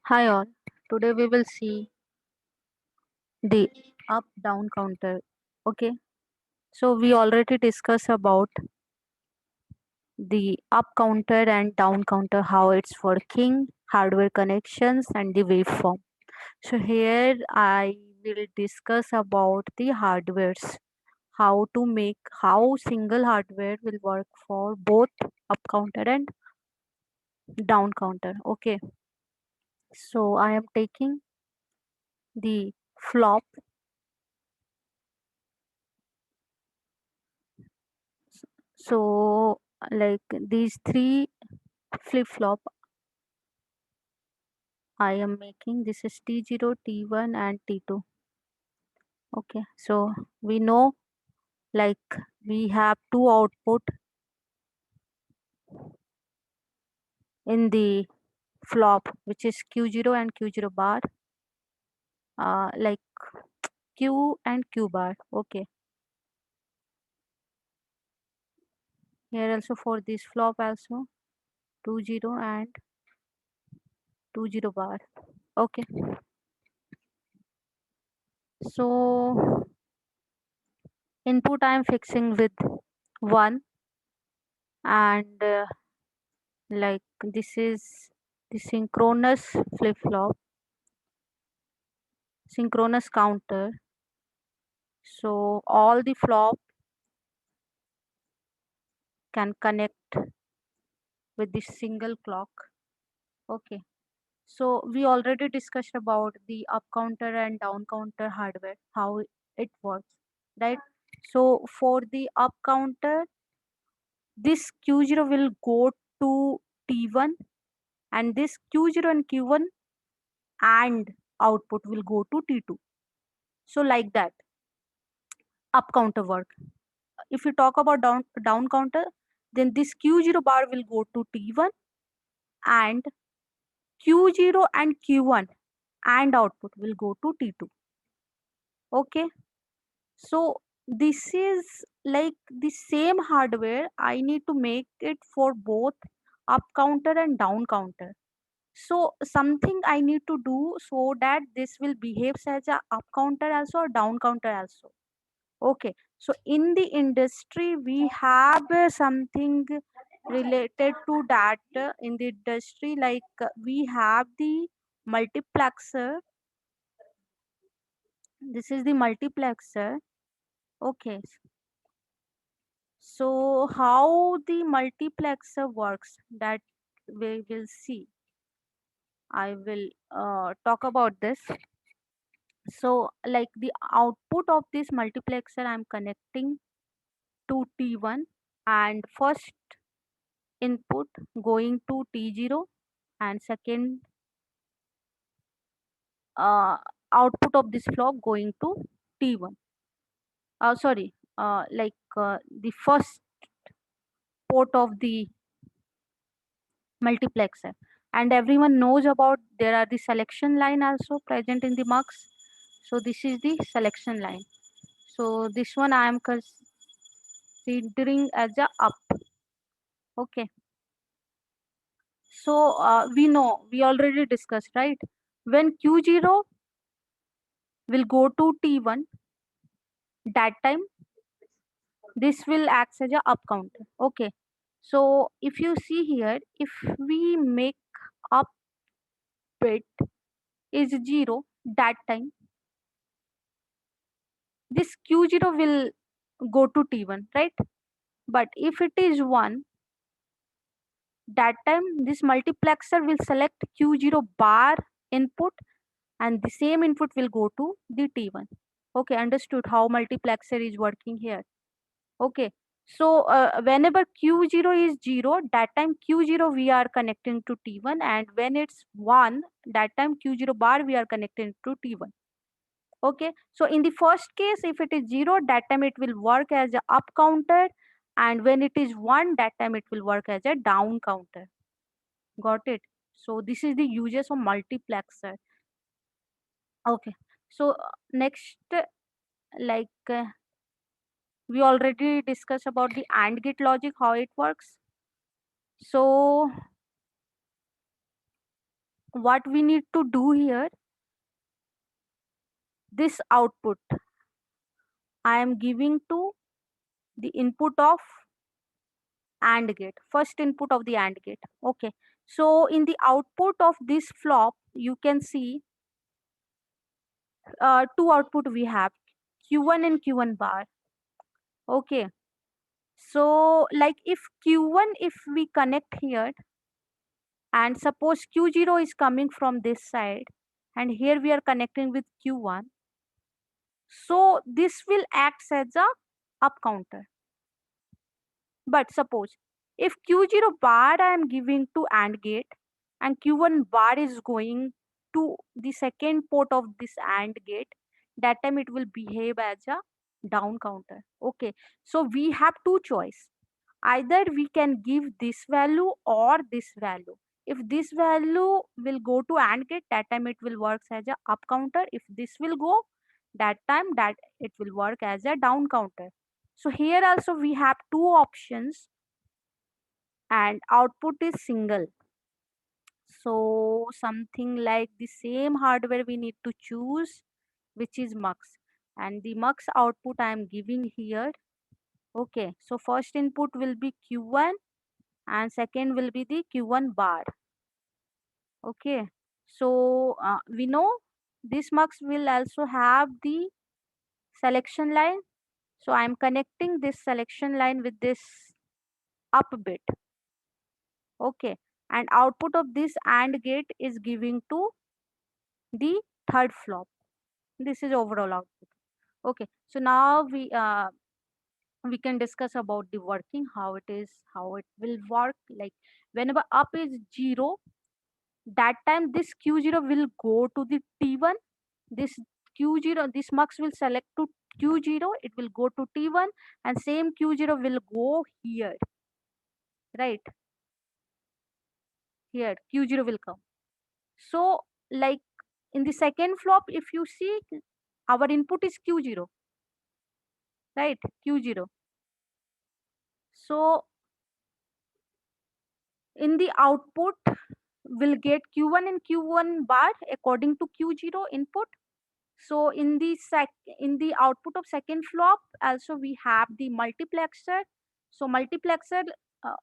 Hi all, today we will see the up down counter. Okay, so we already discussed about the up counter and down counter, how it's working, hardware connections and the waveform. So here I will discuss about the hardwares, how single hardware will work for both up counter and down counter. Okay, so I am taking the flop. So like these three flip flop I am making, this is T0, T1 and T2. Okay, so we know like we have two output in the flop, which is Q0 and Q0 bar, like Q and Q bar. Okay, here also for this flop also 20 and 20 bar. Okay, so input I am fixing with 1, and like this is the synchronous counter. So all the flop can connect with this single clock. Okay, so we already discussed about the up counter and down counter hardware, how it works, right? So for the up counter, this Q0 will go to T1, and this Q0 and Q1 and output will go to T2. So like that up counter work. If you talk about down counter, then this Q0 bar will go to T1, and Q0 and Q1 and output will go to T2. Okay, so this is like the same hardware. I need to make it for both up counter and down counter. So something I need to do so that this will behave as a up counter also or down counter also. Okay, so in the industry we have something related to that. In the industry, like we have the multiplexer. This is the multiplexer. Okay, so how the multiplexer works, that we will see. I will talk about this. So like the output of this multiplexer I'm connecting to T1, and first input going to T0, and second uh, output of this flock going to T1. Sorry, the first port of the multiplexer. And everyone knows about there are the selection line also present in the mux. So this is the selection line. So this one I am considering as a up. Okay. So we know, we already discussed, right? When Q0 will go to T1, that time this will act as a up counter. Okay, so if you see here, if we make up bit is 0, that time this Q0 will go to T1, right? But if it is 1, that time this multiplexer will select Q0 bar input, and the same input will go to the T1. Okay, understood how multiplexer is working here. Okay, so whenever Q0 is 0, that time Q0 we are connecting to T1, and when it's 1, that time Q0 bar we are connecting to T1. Okay, so in the first case, if it is 0, that time it will work as a up counter, and when it is 1, that time it will work as a down counter. Got it? So this is the uses of multiplexer. Okay, so next, like we already discussed about the AND gate logic, how it works. So what we need to do here, this output I am giving to the input of AND gate, first input of the AND gate. Okay, so in the output of this flop, you can see two output we have, Q1 and Q1 bar. Okay, so like if Q1, if we connect here, and suppose Q0 is coming from this side, and here we are connecting with Q1, so this will act as a up counter. But suppose if Q0 bar I am giving to AND gate and Q1 bar is going to the second port of this AND gate, that time it will behave as a down counter. Okay, so we have two choice. Either we can give this value or this value. If this value will go to AND gate, that time it will work as a up counter. If this will go, that time that it will work as a down counter. So here also we have two options and output is single. So something like the same hardware we need to choose, which is mux, and the mux output I am giving here. Okay, so first input will be Q1 and second will be the Q1 bar. Okay, so we know this mux will also have the selection line. So I am connecting this selection line with this up bit. Okay, and output of this AND gate is giving to the third flop. This is overall output. Okay, so now we can discuss about the working, how it is, how it will work. Like whenever up is 0, that time this Q0 will go to the T1. This Q0, this mux will select to Q0, it will go to T1, and same Q0 will go here, right? Here Q0 will come. So like in the second flop, if you see, our input is Q0, right? Q0. So in the output will get Q1 and Q1 bar according to Q0 input. So in the output of second flop also we have the multiplexer. So multiplexer uh,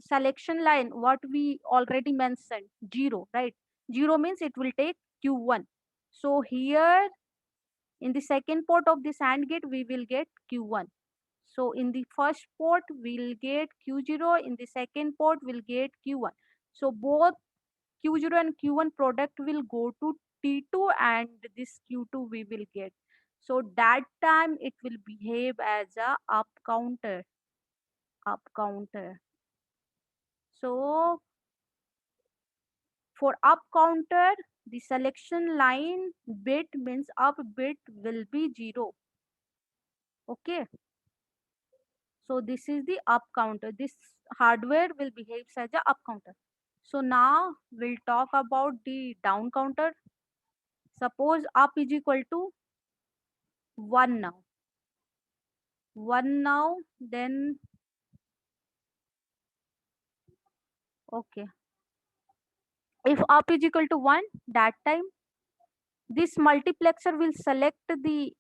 selection line, what we already mentioned, 0, right? 0 means it will take Q1. So here in the second port of this AND gate we will get Q1. So in the first port we'll get Q0, in the second port we'll get Q1. So both Q0 and Q1 product will go to T2 and this Q2 we will get. So that time it will behave as a up counter. Up counter. So for up counter, the selection line bit means up bit will be 0. Okay. So this is the up counter. This hardware will behave as a up counter. So now we'll talk about the down counter. Suppose up is equal to 1 now. 1 now, then okay. If up is equal to 1, that time this multiplexer will select the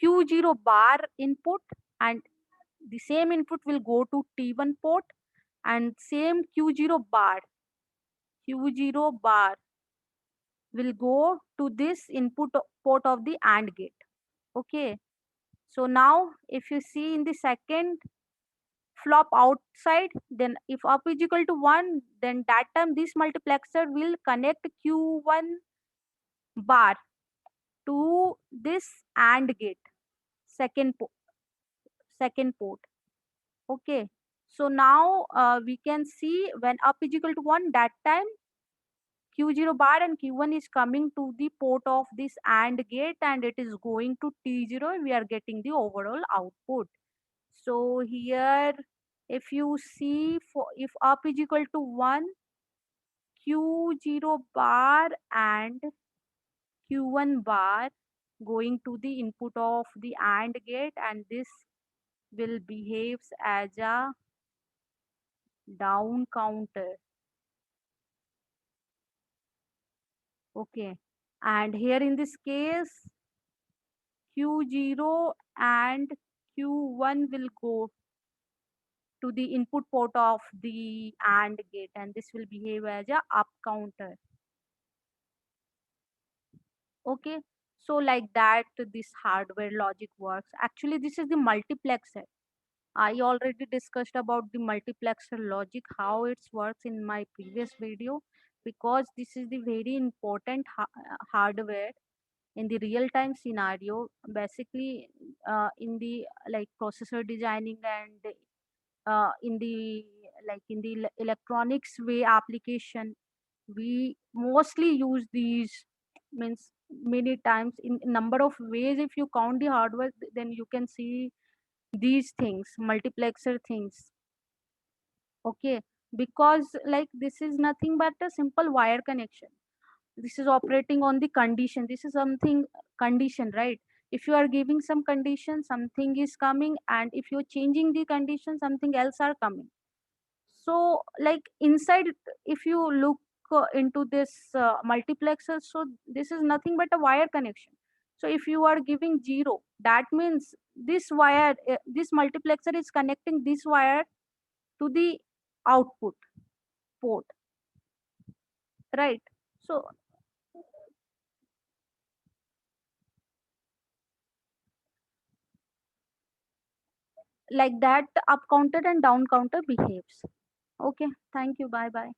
Q0 bar input and the same input will go to T1 port and same Q0 bar will go to this input port of the AND gate. Okay. So now if you see in the second flop outside, then if up is equal to 1, then that time this multiplexer will connect Q1 bar to this AND gate, second second port. Okay, so now we can see when up is equal to 1, that time Q0 bar and Q1 is coming to the port of this AND gate and it is going to T0. We are getting the overall output. So here if you see, for if up is equal to 1, Q0 bar and Q1 bar going to the input of the AND gate, and this will behaves as a down counter. Okay, and here in this case Q0 and Q1 will go to the input port of the AND gate, and this will behave as a up counter. Okay, so like that this hardware logic works. Actually this is the multiplexer. I already discussed about the multiplexer logic, how it works in my previous video, because this is the very important hardware in the real time scenario. Basically in the like processor designing and in the like in the electronics way application, we mostly use these, means many times in number of ways. If you count the hardware, then you can see these things, multiplexer things. Okay, because like this is nothing but a simple wire connection. This is operating on the condition. This is something condition, right? If you are giving some condition, something is coming, and if you're changing the condition, something else are coming. So like inside, if you look into this multiplexer, so this is nothing but a wire connection. So if you are giving 0, that means this wire, this multiplexer is connecting this wire to the output port, right? So like that up counter and down counter behaves. Okay, thank you, bye bye.